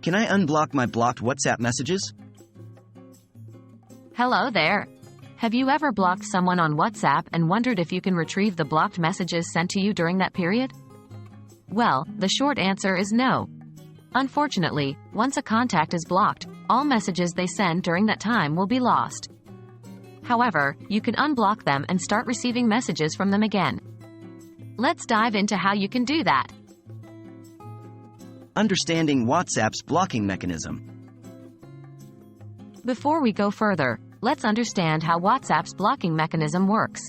Can I unblock my blocked WhatsApp messages? Hello there. Have you ever blocked someone on WhatsApp and wondered if you can retrieve the blocked messages sent to you during that period? Well, the short answer is no. Unfortunately, once a contact is blocked, all messages they send during that time will be lost. However, you can unblock them and start receiving messages from them again. Let's dive into how you can do that. Understanding WhatsApp's blocking mechanism. Before we go further, let's understand how WhatsApp's blocking mechanism works.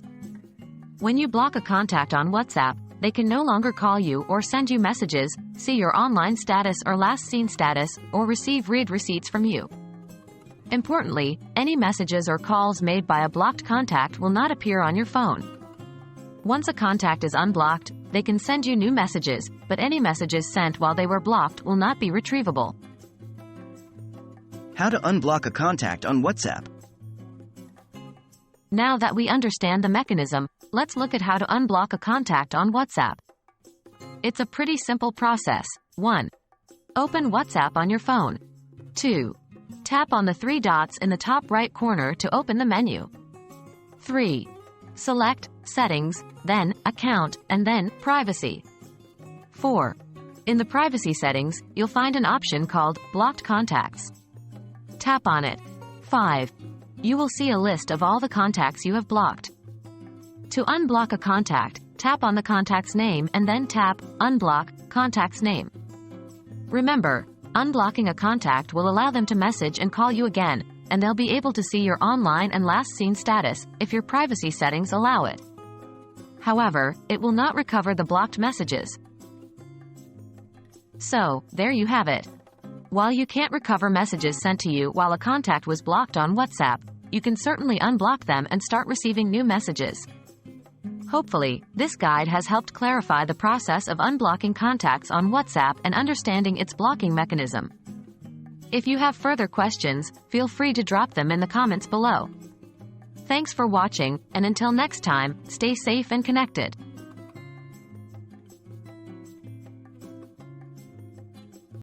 When you block a contact on WhatsApp, they can no longer call you or send you messages, see your online status or last seen status, or receive read receipts from you. Importantly, any messages or calls made by a blocked contact will not appear on your phone. Once a contact is unblocked, they can send you new messages, but any messages sent while they were blocked will not be retrievable. How to unblock a contact on WhatsApp. Now that we understand the mechanism, let's look at how to unblock a contact on WhatsApp. It's a pretty simple process. 1. Open WhatsApp on your phone. 2. Tap on the 3 dots in the top right corner to open the menu. 3. Select Settings, then Account, and then Privacy. 4. In the privacy settings, you'll find an option called Blocked Contacts. Tap on it. 5. You will see a list of all the contacts you have blocked. To unblock a contact, tap on the contact's name and then tap Unblock Contact's Name. Remember, unblocking a contact will allow them to message and call you again, and they'll be able to see your online and last seen status if your privacy settings allow it. However, it will not recover the blocked messages. So, there you have it. While you can't recover messages sent to you while a contact was blocked on WhatsApp, you can certainly unblock them and start receiving new messages. Hopefully, this guide has helped clarify the process of unblocking contacts on WhatsApp and understanding its blocking mechanism. If you have further questions, feel free to drop them in the comments below. Thanks for watching, and until next time, stay safe and connected.